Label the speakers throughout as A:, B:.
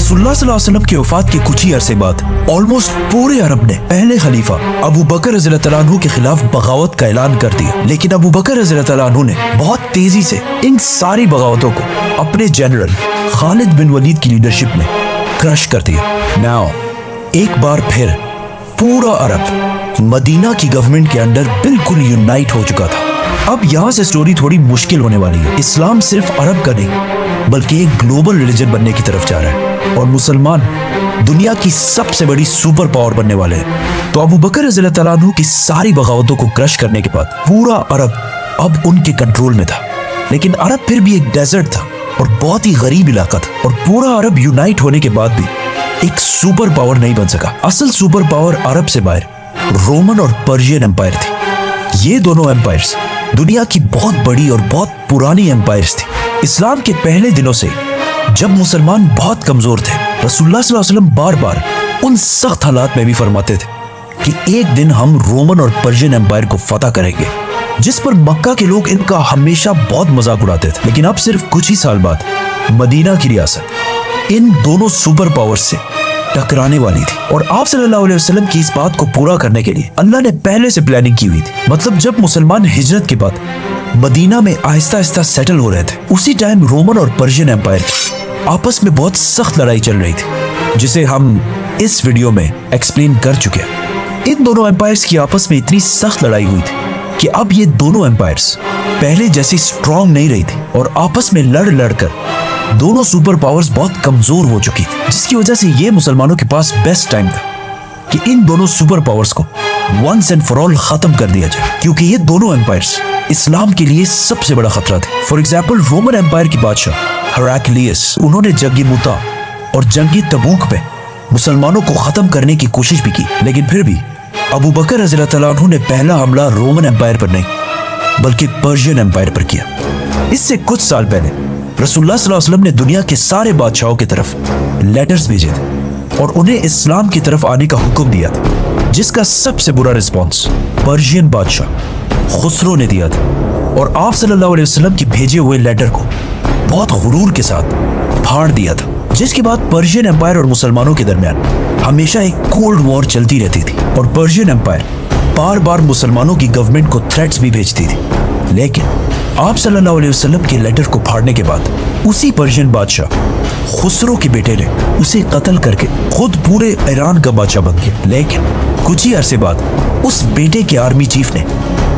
A: रसूलुल्लाह सल्लल्लाहु अलैहि वसल्लम के वफात के कुछ ही अरसे बाद ऑलमोस्ट पूरे अरब ने पहले खलीफा अबू बकर रज़ियल्लाहु तआला अन्हु के खिलाफ बगावत का ऐलान कर दिया। लेकिन अबू बकर रज़ियल्लाहु तआला अन्हु ने बहुत तेजी से इन सारी बगावतों को अपने जनरल खालिद बिन वलीद की लीडरशिप में क्रश कर दिया। नाउ एक बार फिर पूरा अरब मदीना की गवर्नमेंट के अंडर बिल्कुल यूनाइट हो चुका था। अब यहाँ से स्टोरी थोड़ी मुश्किल होने वाली है। इस्लाम सिर्फ अरब का नहीं बल्कि एक ग्लोबल रिलीजन बनने की तरफ जा रहा है और मुसलमान दुनिया की सबसे बड़ी सुपर पावर बनने वाले हैं। तो अबू बकर रज़ियल्लाहु तआला अन्हु की सारी बगावतों को क्रश करने के बाद पूरा अरब अब उनके कंट्रोल में था। लेकिन अरब फिर भी एक डेजर्ट था और बहुत ही गरीब इलाका था और पूरा अरब यूनाइट होने के बाद भी एक सुपर पावर नहीं बन सका। असल सुपर पावर अरब से बाहर रोमन और पर्शियन एम्पायर थी। ये दोनों एम्पायर्स दुनिया की बहुत बड़ी और बहुत पुरानी एम्पायर्स थी। इस्लाम के पहले दिनों से जब मुसलमान बहुत कमजोर थे, रसूलुल्लाह सल्लल्लाहु अलैहि वसल्लम बार बार उन सख्त हालात में भी फरमाते थे कि एक दिन हम रोमन और पर्शियन एम्पायर को फतह करेंगे, जिस पर मक्का के लोग इनका हमेशा बहुत मजाक उड़ाते थे। लेकिन अब सिर्फ कुछ ही साल बाद मदीना की रियासत इन दोनों सुपर पावर्स से टकराने वाली थी और आप सल्लल्लाहु अलैहि वसल्लम की इस बात को पूरा करने के लिए अल्लाह ने पहले से प्लानिंग की हुई थी। मतलब जब मुसलमान हिजरत के बाद मदीना में आहिस्ता आहिस्ता सेटल हो रहे थे, उसी टाइम रोमन और पर्शियन एम्पायर आपस में बहुत सख्त लड़ाई चल रही थी, जिसे हम इस वीडियो में एक्सप्लेन कर चुके हैं। इन दोनों एम्पायर्स की आपस में इतनी सख्त लड़ाई हुई थी कि अब ये दोनों एम्पायर्स पहले जैसी स्ट्रांग नहीं रही थी और आपस में लड़ लड़ कर दोनों सुपर पावर्स बहुत कमजोर हो चुकी थी, जिसकी वजह से ये मुसलमानों के पास बेस्ट टाइम था कि इन दोनों सुपर पावर्स को वंस एंड फॉर ऑल खत्म कर दिया जाए, क्योंकि ये दोनों एम्पायर्स इस्लाम के लिए सबसे बड़ा खतरा थे। फॉर एग्जाम्पल रोमन एम्पायर की बादशाह हेराक्लियस, उन्होंने जंगी मुता और जंगी तबूक पे मुसलमानों को खत्म करने की कोशिश भी की। लेकिन फिर भी अबू बकर रज़ियल्लाहु तआला अन्हु ने पहला हमला रोमन एम्पायर पर नहीं बल्कि पर्शियन एम्पायर पर किया। इससे कुछ साल पहले रसूलुल्लाह सल्लल्लाहु अलैहि वसल्लम ने दुनिया के सारे बादशाहों की तरफ लेटर्स भेजे थे और उन्हें इस्लाम की तरफ आने का हुक्म दिया था, जिसका सबसे बुरा रिस्पॉन्स पर्शियन बादशाह खुसरो ने दिया था और आप सल्लल्लाहु अलैहि वसल्लम की भेजे हुए लेटर को बहुत गुरूर के साथ फाड़ दिया था, जिसके बाद पर्शियन एम्पायर और मुसलमानों के दरमियान हमेशा एक कोल्ड वॉर चलती रहती थी और पर्शियन एम्पायर बार बार मुसलमानों की गवर्नमेंट को थ्रेट्स भी भेजती थी। लेकिन आप सल्लल्लाहु अलैहि वसल्लम के लेटर को फाड़ने के बाद उसी पर्शियन बादशाह खुसरो के बेटे ने उसे कत्ल करके खुद पूरे ईरान का बादशाह बन गया। लेकिन कुछ ही अरसे बाद उस बेटे के आर्मी चीफ ने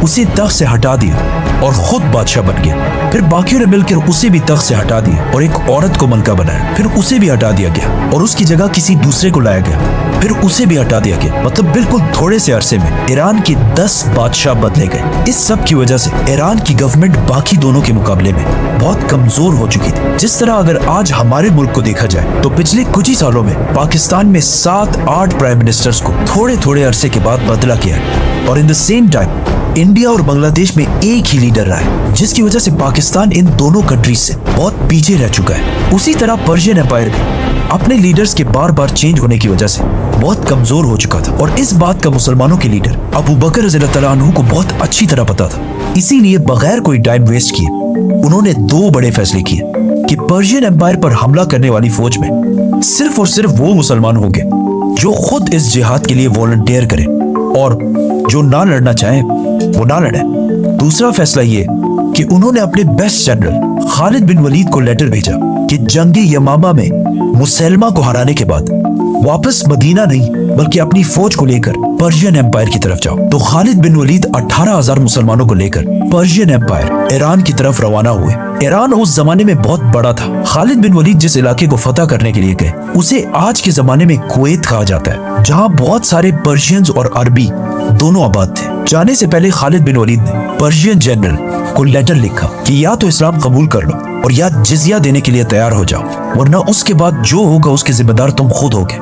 A: उसे तख्त से हटा दिया और खुद बादशाह बन गया। फिर बाकियों ने मिलकर उसे भी तख्त से हटा दिया और एक औरत को मलका बनाया। फिर उसे भी हटा दिया गया और उसकी जगह किसी दूसरे को लाया गया। फिर उसे भी हटा दिया गया। मतलब बिल्कुल थोड़े से अरसे में ईरान के 10 बादशाह बदले गए। इस सब की वजह से ईरान की गवर्नमेंट बाकी दोनों के मुकाबले में बहुत कमजोर हो चुकी थी। जिस तरह अगर आज हमारे मुल्क को देखा जाए तो पिछले कुछ ही सालों में पाकिस्तान में 7-8 प्राइम मिनिस्टर्स को थोड़े थोड़े अरसे के बाद बदला किया है और in the same time India और बांग्लादेश में एक ही लीडर रहा है, जिसकी वजह से पाकिस्तान इन दोनों कंट्रीज से बहुत पीछे रह चुका है। उसी तरह पर्शियन एम्पायर भी अपने लीडर्स के बार बार चेंज होने की वजह से बहुत कमजोर हो चुका था और इस बात का मुसलमानों के लीडर अबू बकर रज़ियल्लाहु तआला अन्हु को बहुत अच्छी तरह पता था। इसीलिए बगैर कोई टाइम वेस्ट किए उन्होंने 2 बड़े फैसले किए कि पर्शियन एम्पायर पर हमला करने वाली फौज में सिर्फ और सिर्फ वो मुसलमान होंगे जो खुद इस जिहाद के लिए वॉलंटियर करें और जो ना लड़ना चाहे वो ना लड़े। दूसरा फैसला ये कि उन्होंने अपने बेस्ट जनरल खालिद बिन वलीद को लेटर भेजा कि जंगी यमामा में मुसलमा को हराने के बाद वापस मदीना नहीं बल्कि अपनी फौज को लेकर पर्शियन एम्पायर की तरफ जाओ। तो खालिद बिन वलीद 18,000 मुसलमानों को लेकर पर्शियन एम्पायर ईरान की तरफ रवाना हुए। ईरान उस जमाने में बहुत बड़ा था। खालिद बिन वलीद जिस इलाके को फतह करने के लिए गए उसे आज के जमाने में कुवैत कहा जाता है, जहाँ बहुत सारे पर्शियंस और अरबी दोनों आबाद थे। जाने से पहले खालिद बिन वलीद ने पर्शियन जनरल को लेटर लिखा कि या तो इस्लाम कबूल कर लो और या जिजिया देने के लिए तैयार हो जाओ, वरना उसके बाद जो होगा उसके जिम्मेदार तुम खुद होगे,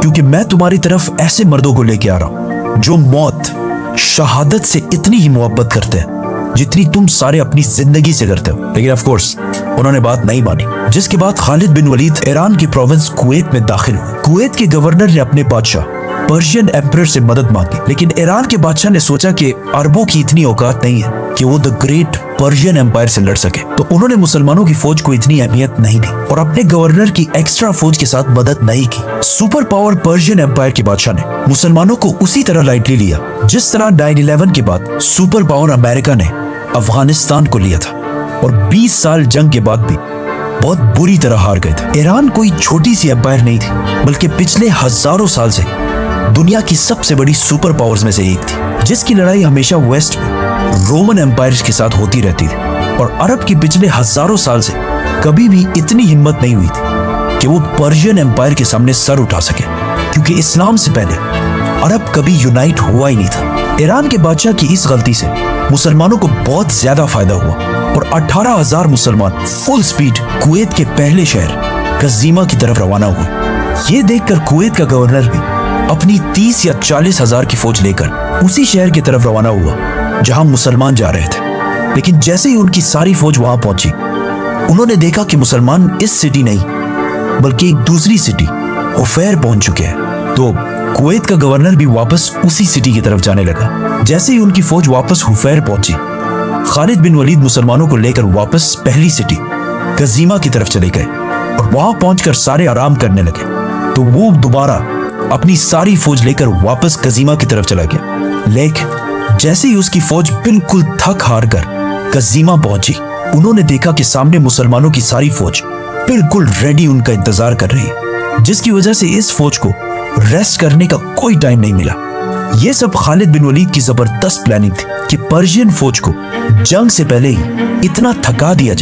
A: क्योंकि मैं तुम्हारी तरफ ऐसे मर्दों को लेके आ रहा हूँ जो मौत शहादत से इतनी ही मोहब्बत करते हैं जितनी तुम सारे अपनी जिंदगी से करते हो। लेकिन ऑफ कोर्स उन्होंने बात नहीं मानी, जिसके बाद खालिद बिन वलीद ईरान की प्रोविंस कुवैत में दाखिल हुए। कुवैत के गवर्नर ने अपने बादशाह पर्शियन एम्परर से मदद मांगी, लेकिन ईरान के बादशाह ने सोचा कि अरबों की इतनी औकात नहीं है कि वो द ग्रेट पर्शियन एम्पायर से लड़ सके, तो उन्होंने मुसलमानों की फौज को इतनी अहमियत नहीं दी और अपने गवर्नर की एक्स्ट्रा फौज के साथ मदद नहीं की। सुपर पावर पर्शियन एम्पायर के बादशाह ने मुसलमानों को उसी तरह लाइटली लिया जिस तरह 9/11 के बाद सुपर पावर अमेरिका ने अफगानिस्तान को लिया था और 20 साल जंग के बाद भी बहुत बुरी तरह हार गए थे। ईरान कोई छोटी सी एम्पायर नहीं थी, बल्कि पिछले हजारों साल से दुनिया की सबसे बड़ी सुपर पावर्स में से एक थी, जिसकी लड़ाई हमेशा वेस्ट में रोमन एम्पायर के साथ होती रहती थी। और अरब की पिछले हजारों साल से कभी भी इतनी हिम्मत नहीं हुई थी कि वो पर्शियन एम्पायर के सामने सर उठा सके, क्योंकि इस्लाम से पहले अरब कभी यूनाइट हुआ ही नहीं था। ईरान के बादशाह की इस गलती से मुसलमानों को बहुत ज्यादा फायदा हुआ और 18,000 मुसलमान फुल स्पीड कुवैत के पहले शहर कज़ीमा की तरफ रवाना हुए। ये देखकर कुवैत का गवर्नर भी अपनी 30 या 40 हजार की फौज लेकर उसी शहर की तरफ रवाना हुआ जहां मुसलमान जा रहे थे। लेकिन जैसे ही उनकी सारी फौज वहां पहुंची, उन्होंने देखा कि मुसलमान इस सिटी नहीं बल्कि एक दूसरी सिटी हुफैर पहुंच चुके हैं। तो कुवैत का गवर्नर भी वापस उसी सिटी की तरफ जाने लगा। जैसे ही उनकी फौज वापस हुफैर पहुंची, खालिद बिन वलीद मुसलमानों को लेकर वापस पहली सिटी कज़ीमा की तरफ चले गए और वहां पहुंचकर सारे आराम करने लगे। तो वो दोबारा अपनी सारी फौज लेकर वापस कज़ीमा की तरफ चला गया। लेकिन जैसे ही उसकी फौज बिल्कुल थक हार कर कज़ीमा पहुंची, उन्होंने देखा कि सामने मुसलमानों की सारी फौज बिल्कुल रेडी उनका इंतजार कर रही है, जिसकी वजह से इस फौज को रेस्ट करने का कोई टाइम नहीं मिला। ये सब खालिद बिन वलीद की जबरदस्त प्लानिंग थी कि पर्शियन फौज को जंग से पहले ही इतना थका दिया जाए